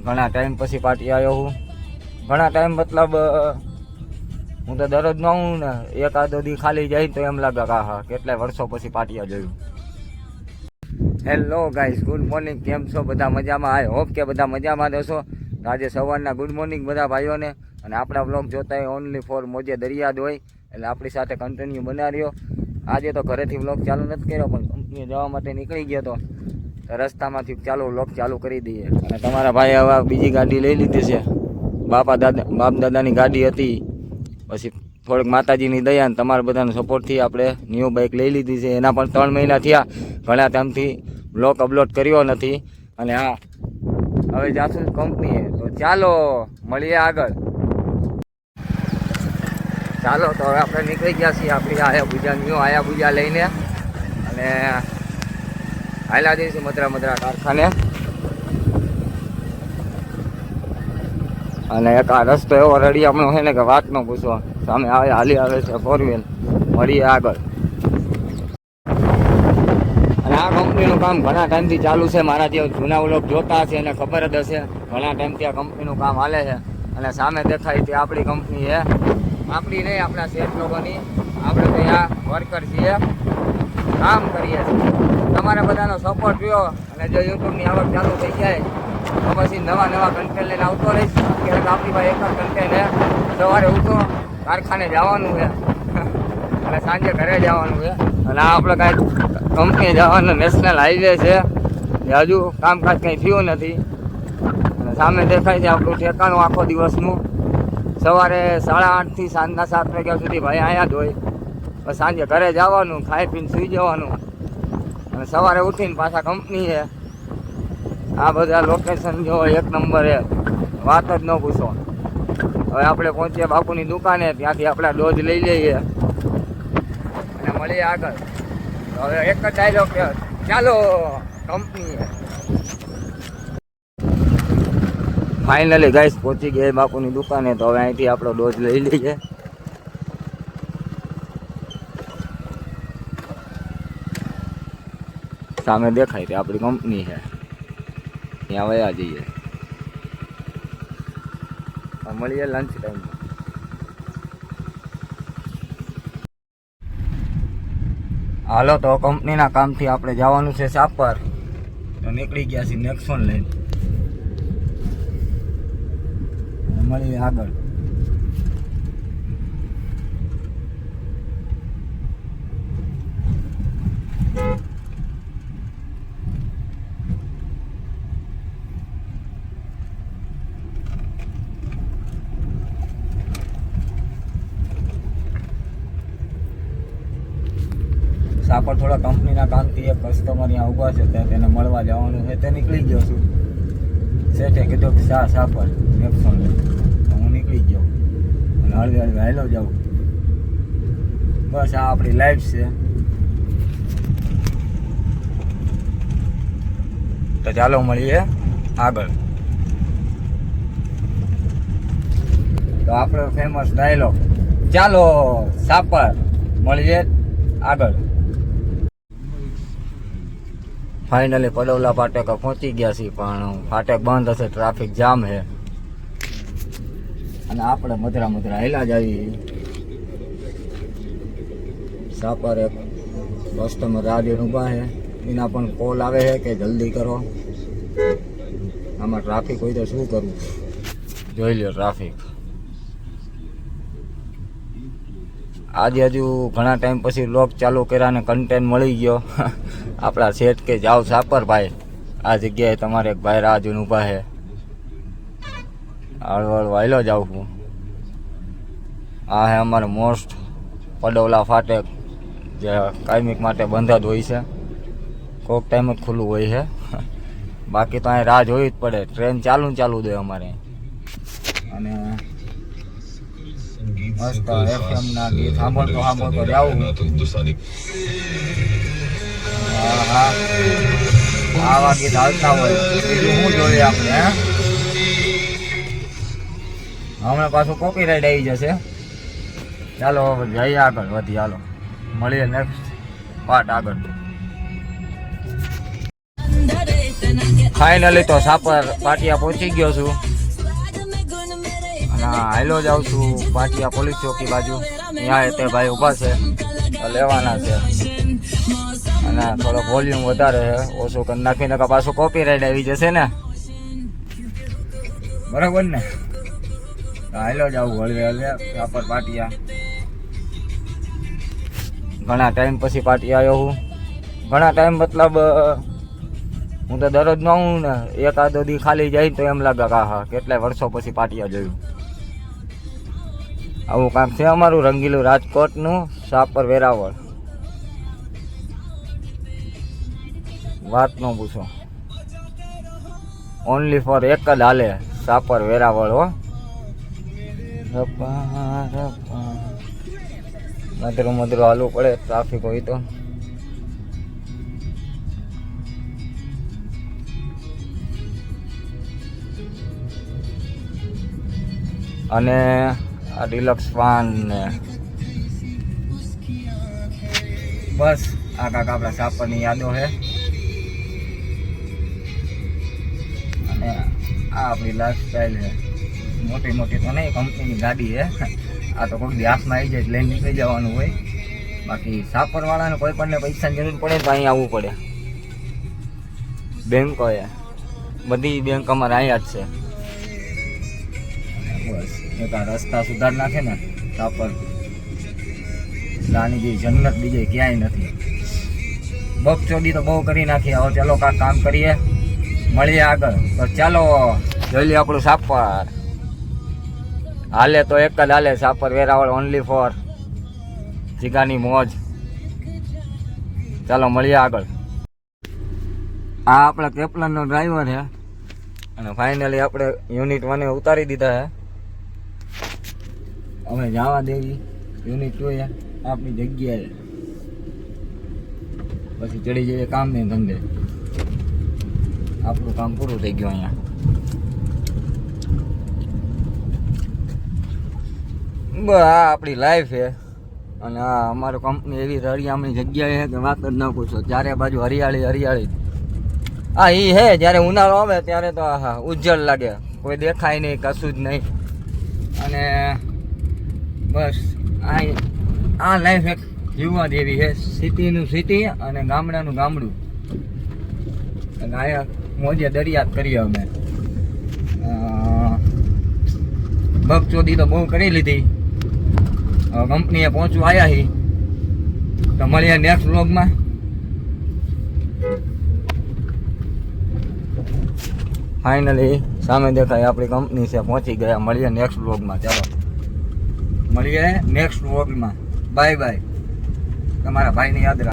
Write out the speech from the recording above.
ઘણા ટાઈમ પછી પાર્ટી આવ્યો હું. ઘણા ટાઈમ મતલબ હું તો દરરોજ ન આવું ને, એકાદો દી ખાલી જાય તો એમ લાગે કે હા કેટલાય વર્ષો પછી પાટિયા જોયું. Hello guys, good morning. કેમ છો બધા? મજામાં? આઈ હોપ કે બધા મજામાં રહેશો. આજે સવારના ગુડ મોર્નિંગ બધા ભાઈઓને. અને આપણા બ્લોગ જોતા હોય ઓનલી ફોર મોજે દરિયાદ હોય એટલે આપણી સાથે કન્ટિન્યુ બના રહ્યો. આજે તો ઘરેથી બ્લોગ ચાલુ નથી કર્યો, પણ કંપનીએ જવા માટે નીકળી ગયો તો રસ્તામાંથી બ્લોગ ચાલુ કરી દઈએ. અને તમારા ભાઈ હવે બીજી ગાડી લઈ લીધી છે. બાપ દાદાની ગાડી હતી, પછી થોડીક માતાજીની દયા અને તમારા બધાના સપોર્ટથી આપણે ન્યૂ બાઇક લઈ લીધી છે. એના પણ 3 મહિના થયા. ઘણા ટાઈમથી બ્લોગ અપલોડ કર્યો નથી. અને હા, હવે જાશું કંપનીએ, તો ચાલો મળીએ આગળ. ચાલો તો હવે આપણે નીકળી ગયા છીએ આપણી આયા ભુજા લઈને, અને હાલ્યા જઈશું મદ્રા કારખાને. અને એક આ રસ્તો એવો રડિયામણો છે ને કે વાત ન પૂછો. સામે હાલી આવે છે 4 વ્હીલ. મળીએ આગળ. અને આ કંપનીનું કામ ઘણા ટાઈમથી ચાલુ છે. મારા જે જૂના વ્લોગ જોતા હશે એને ખબર જ હશે, ઘણા ટાઈમથી આ કંપનીનું કામ હાલે છે. અને સામે દેખાય તે આપણી કંપની છે. આપણી નહીં, આપણા શેઠ લોકોની. આપણે તો અહીંયા વર્કર છીએ, કામ કરીએ છીએ. તમારા બધાનો સપોર્ટ રહ્યો અને જો યુટ્યુબની આવક ચાલુ થઈ જાય તો પછી નવા કન્ટેન્ટ લઈને આવતો રહીશ. અત્યારે આપણી પાસે એક જ કન્ટેન્ટ છે. સવારે ઉઠો, કારખાને જવાનું છે અને સાંજે ઘરે જવાનું છે. અને આ આપણે કાંઈ કંપનીએ જવાનું નેશનલ હાઈવે છે, એ હજુ કામકાજ કંઈ થયું નથી. અને સામે દેખાય છે આપણું ઠેકાણું આખો દિવસનું. સવારે 8:30 થી સાંજના 7 વાગ્યા સુધી ભાઈ અહીંયા જ હોય. પછી સાંજે ઘરે જવાનું, ખાઈ પીને સૂઈ જવાનું, અને સવારે ઉઠીને પાછા કંપની છે. આ બધા લોકેશન જો એક નંબર છે, વાત જ ન પૂછો. હવે આપણે પહોંચીએ બાપુની દુકાને, ત્યાંથી આપણે ડોઝ લઈ લઈએ અને મળીએ આગળ. હવે એક જ ડાયલોગ કે ચાલો કંપની. ફાઇનલી ગાઈસ પહોંચી ગયા બાપુની દુકાને. તો હવે અહીંથી આપણો ડોઝ લઈ લઈએ. સામે દેખાય તે આપણી કંપની છે, ત્યાં વયા જઈએ. મળીએ લંચ ટાઈમ. હાલો તો કંપનીના કામથી આપણે જવાનું છે સાપર. તો નીકળી ગયા છીએ નેક્સોન લઈને. મળીએ આગળ. સાપર થોડા કંપનીના કામથી એક કસ્ટમર અહીંયા ઊભા છે, ત્યાં તેને મળવા જવાનું છે. તે નીકળી ગયો છું. શેઠે કીધું કે સાપર નેક્સોન લે, તો હું નીકળી ગયો અને હળવે હાલો જાઉં. બસ આ આપણી લાઈફ છે. તો ચાલો મળીએ આગળ. તો આપણો ફેમસ ડાયલોગ ચાલો સાપર, મળીએ આગળ. ફાઇનલી પડોલા ફાટક પહોંચી ગયા છીએ, પણ ફાટક બંધ હશે, ટ્રાફિક જામ છે. અને આપણે મધરા હેલા જ આવી. સાપર એક કસ્ટમર રાહ ઊભા છે, એના પણ કોલ આવે છે કે જલ્દી કરો. આમાં ટ્રાફિક હોય તો શું કરવું, જોઈ લો ટ્રાફિક. આજે હજુ ઘણા ટાઈમ પછી વ્લોગ ચાલુ કર્યા અને કન્ટેન્ટ મળી ગયો. આપણા શેઠ કે જાઓ સાપર ભાઈ, આ જગ્યાએ તમારે એક ભાઈ રાહ જોઈને ઊભા છે. હળવળ વાયલો જાઉં છું. આ હે અમારે મોસ્ટ પડોલા ફાટક, જે કાયમિક માટે બંધ જ હોય છે. કોઈક ટાઈમ જ ખુલ્લું હોય છે, બાકી તો અહીં રાહ જોવી જ પડે. ટ્રેન ચાલુ દે અમારે. અને મસ્ત FM ના ગીત સાંભળતો જાવું. હા, આવા ગીત હાલતા હોય, બીજું શું જોઈએ આપણે? હમણાં પાછું કોપીરાઈટ આવી જશે. ચાલો જઈએ આગળ વધી. હાલો મળીએ નેક્સ્ટ પાર્ટ આગળ. ફાઇનલી તો સાપર પાટિયા પહોંચી ગયો છું અને હાલો જાઉં છું પાટિયા પોલીસ ચોકી બાજુ. ત્યાં તે ભાઈ ઊભા છે તો લેવાના છે અને થોડો વોલ્યુમ વધારે છે, ઓછું કરી નાખીને કે પાછું કોપીરાઇટ આવી જશે ને, બરાબર ને. હાલો જાવું હળવે હળવે સાપર પાટિયા. ઘણા ટાઈમ પછી પાટિયા આવ્યો હું. ઘણા ટાઈમ મતલબ હું તો દરરોજ ન આવું ને, એકાદો દી ખાલી જાય તો એમ લાગે કે હા કેટલાય વર્ષો પછી પાટિયા જોયું. આવું કામ છે અમારું રંગીલું રાજકોટનું સાપર વેરાવળ. વાત ન પૂછો, ઓનલી ફોર એક જ હાલે સાપર વેરાવળ હો. મધરું મધરું હાલવું પડે, ટ્રાફિક હોય તો. અને આ ડિલક્સ પાન ને બસ આ કાંક આપણા સાપરની યાદો છે. અને આ આપણી લાઈફસ્ટાઈલ છે. મોટી મોટી તો નહીં, કંપનીની ગાડી છે. આ તો કોઈ હાથમાં આવી જાય લઈને નીકળી જવાનું હોય. બાકી સાપરવાળાને કોઈ પણ પૈસાની જરૂર પડે તો અહીં આવવું પડે. બેંકો છે, બધી બેંક અમારે અહીંયા જ છે. બસ એક આ રસ્તા સુધાર નાખે ને સાપર, આની જે જન્નત બીજે ક્યાંય નથી. બકચોદી તો બહુ કરી નાખી. હવે ચાલો કાંક કામ કરીએ, મળીએ આગળ. તો ચાલો જોઈ લઈએ આપણું સાપર. હાલે તો એક જ હાલે સાપર વેરાવળ, ઓનલી ફોર જીગાની મોજ. ચાલો મળીએ આગળ. આ આપણા કેપ્લનનો ડ્રાઈવર છે અને ફાઇનલી આપણે યુનિટ 1 ઉતારી દીધા છે. અમે જવા દેવી યુનિટ 2 આપણી જગ્યાએ, પછી ચડી જઈએ કામ ને ધંધે. આપણું કામ પૂરું થઈ ગયું અહીંયા. બસ આ આપણી લાઈફ છે અને આ અમારું કંપની એવી રળિયામણી જગ્યાએ છે કે વાત જ ન પૂછો. ચારે બાજુ હરિયાળી હરિયાળી. હા એ હે, જ્યારે ઉનાળો આવે ત્યારે તો હા ઉજ્જળ લાગે, કોઈ દેખાય નહીં, કશું જ નહીં. અને બસ આ લાઈફ એક જીવવા જેવી છે. સિટીનું સિટી અને ગામડાનું ગામડું. અને અહીંયા મોજે દરિયાત કરીએ અમે. બકચોદી તો બહુ કરી લીધી. કંપનીએ પહોંચવા આવ્યા છીએ તો મળીએ નેક્સ્ટ વ્લોગમાં. ફાઇનલી સામે દેખાય આપણી કંપની છે, પહોંચી ગયા. મળીએ નેક્સ્ટ વ્લોગમાં. ચાલો મળીએ નેક્સ્ટ વ્લોગમાં. Bye bye. તમારા ભાઈને યાદ રાખો.